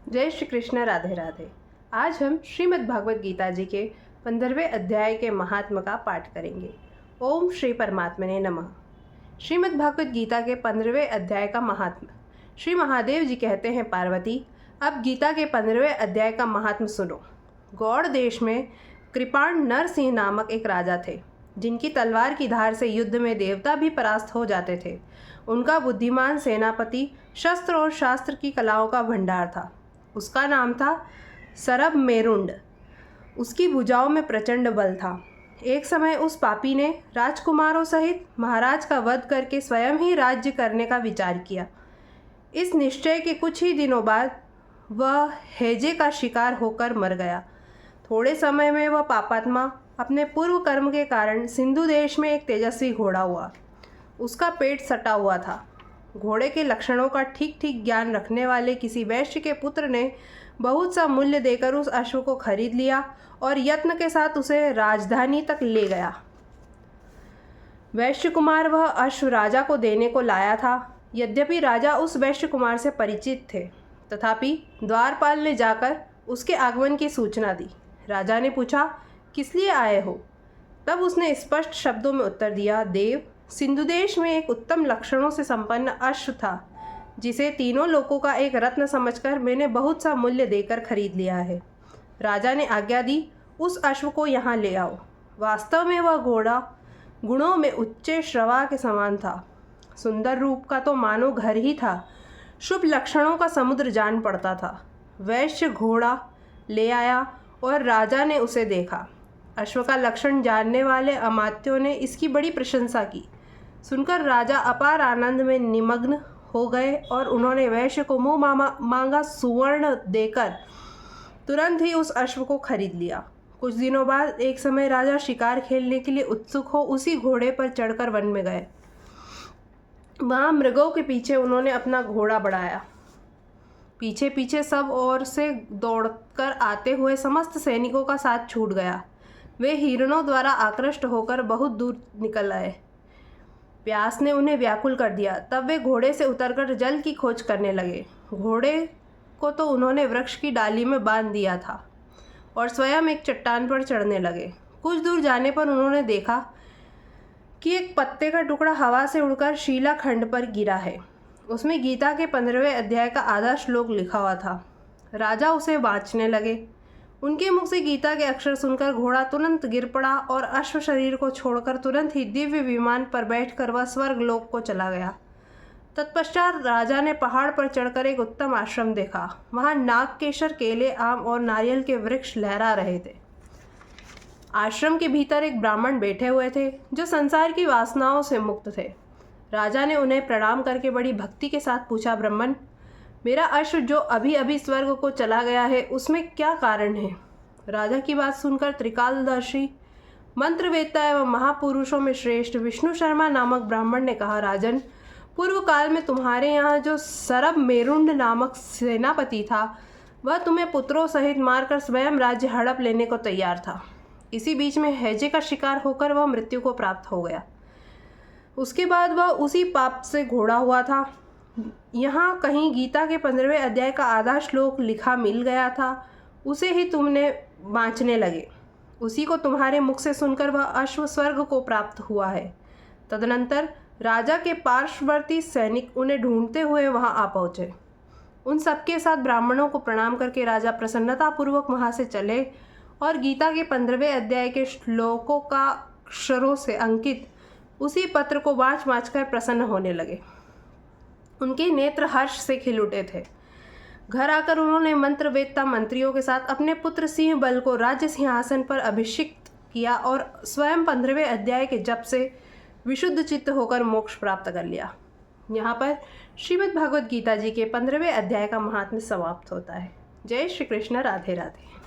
जय श्री कृष्ण, राधे राधे। आज हम श्रीमद् भागवत गीता जी के 15वें अध्याय के महात्म का पाठ करेंगे। ओम श्री परमात्मने नमः। श्रीमद् भागवत गीता के 15वें अध्याय का महात्म। श्री महादेव जी कहते हैं, पार्वती, अब गीता के 15वें अध्याय का महात्म सुनो। गौड़ देश में कृपाण नरसिंह नामक एक राजा थे, जिनकी तलवार की धार से युद्ध में देवता भी परास्त हो जाते थे। उनका बुद्धिमान सेनापति शस्त्र और शास्त्र की कलाओं का भंडार था। उसका नाम था सरब मेरुंड। उसकी भुजाओं में प्रचंड बल था। एक समय उस पापी ने राजकुमारों सहित महाराज का वध करके स्वयं ही राज्य करने का विचार किया। इस निश्चय के कुछ ही दिनों बाद वह हैजे का शिकार होकर मर गया। थोड़े समय में वह पापात्मा अपने पूर्व कर्म के कारण सिंधु देश में एक तेजस्वी घोड़ा हुआ। उसका पेट सटा हुआ था। घोड़े के लक्षणों का ठीक ठीक ज्ञान रखने वाले किसी वैश्य के पुत्र ने बहुत सा मूल्य देकर उस अश्व को खरीद लिया और यत्न के साथ उसे राजधानी तक ले गया। वैश्य कुमार वह अश्व राजा को देने को लाया था। यद्यपि राजा उस वैश्य कुमार से परिचित थे, तथापि द्वारपाल ने जाकर उसके आगमन की सूचना दी। राजा ने पूछा, किस लिए आए हो? तब उसने स्पष्ट शब्दों में उत्तर दिया, देव, सिंधु देश में एक उत्तम लक्षणों से संपन्न अश्व था, जिसे तीनों लोकों का एक रत्न समझकर मैंने बहुत सा मूल्य देकर खरीद लिया है। राजा ने आज्ञा दी, उस अश्व को यहाँ ले आओ। वास्तव में वह घोड़ा गुणों में उच्च श्रवा के समान था। सुंदर रूप का तो मानो घर ही था। शुभ लक्षणों का समुद्र जान पड़ता था। वैश्य घोड़ा ले आया और राजा ने उसे देखा। अश्व का लक्षण जानने वाले अमात्यों ने इसकी बड़ी प्रशंसा की। सुनकर राजा अपार आनंद में निमग्न हो गए और उन्होंने वैश्य को मुँह मांगा सुवर्ण देकर तुरंत ही उस अश्व को खरीद लिया। कुछ दिनों बाद एक समय राजा शिकार खेलने के लिए उत्सुक हो उसी घोड़े पर चढ़कर वन में गए। वहाँ मृगों के पीछे उन्होंने अपना घोड़ा बढ़ाया। पीछे पीछे सब ओर से दौड़कर आते हुए समस्त सैनिकों का साथ छूट गया। वे हिरणों द्वारा आकृष्ट होकर बहुत दूर निकल आए। प्यास ने उन्हें व्याकुल कर दिया। तब वे घोड़े से उतरकर जल की खोज करने लगे। घोड़े को तो उन्होंने वृक्ष की डाली में बांध दिया था और स्वयं एक चट्टान पर चढ़ने लगे। कुछ दूर जाने पर उन्होंने देखा कि एक पत्ते का टुकड़ा हवा से उड़कर शिलाखंड पर गिरा है। उसमें गीता के 15वें अध्याय का आधा श्लोक लिखा हुआ था। राजा उसे वाँचने लगे। उनके मुख से गीता के अक्षर सुनकर घोड़ा तुरंत गिर पड़ा और अश्व शरीर को छोड़कर तुरंत ही दिव्य विमान पर बैठकर वह स्वर्ग लोक को चला गया। तत्पश्चात राजा ने पहाड़ पर चढ़कर एक उत्तम आश्रम देखा। वहाँ नाग, केसर, केले, आम और नारियल के वृक्ष लहरा रहे थे। आश्रम के भीतर एक ब्राह्मण बैठे हुए थे, जो संसार की वासनाओं से मुक्त थे। राजा ने उन्हें प्रणाम करके बड़ी भक्ति के साथ पूछा, ब्राह्मण, मेरा अश्व जो अभी अभी स्वर्ग को चला गया है, उसमें क्या कारण है? राजा की बात सुनकर त्रिकालदर्शी, मंत्रवेत्ता एवं महापुरुषों में श्रेष्ठ विष्णु शर्मा नामक ब्राह्मण ने कहा, राजन, पूर्व काल में तुम्हारे यहाँ जो सरब मेरुंड नामक सेनापति था, वह तुम्हें पुत्रों सहित मारकर स्वयं राज्य हड़प लेने को तैयार था। इसी बीच में हैजे का शिकार होकर वह मृत्यु को प्राप्त हो गया। उसके बाद वह उसी पाप से घोड़ा हुआ था। यहाँ कहीं गीता के 15वें अध्याय का आधा श्लोक लिखा मिल गया था। उसे ही तुमने वाँचने लगे। उसी को तुम्हारे मुख से सुनकर वह अश्व स्वर्ग को प्राप्त हुआ है। तदनंतर राजा के पार्श्ववर्ती सैनिक उन्हें ढूंढते हुए वहाँ आ पहुँचे। उन सबके साथ ब्राह्मणों को प्रणाम करके राजा प्रसन्नतापूर्वक वहाँ से चले और गीता के 15वें अध्याय के श्लोकों का अक्षरों से अंकित उसी पत्र को वाँच कर प्रसन्न होने लगे। उनके नेत्र हर्ष से खिल उठे थे। घर आकर उन्होंने मंत्रवेत्ता मंत्रियों के साथ अपने पुत्र सिंह बल को राज्य सिंहासन पर अभिषिक्त किया और स्वयं 15वें अध्याय के जप से विशुद्ध चित्त होकर मोक्ष प्राप्त कर लिया। यहाँ पर श्रीमद् भागवत गीता जी के 15वें अध्याय का महात्म्य समाप्त होता है। जय श्री कृष्ण, राधे राधे।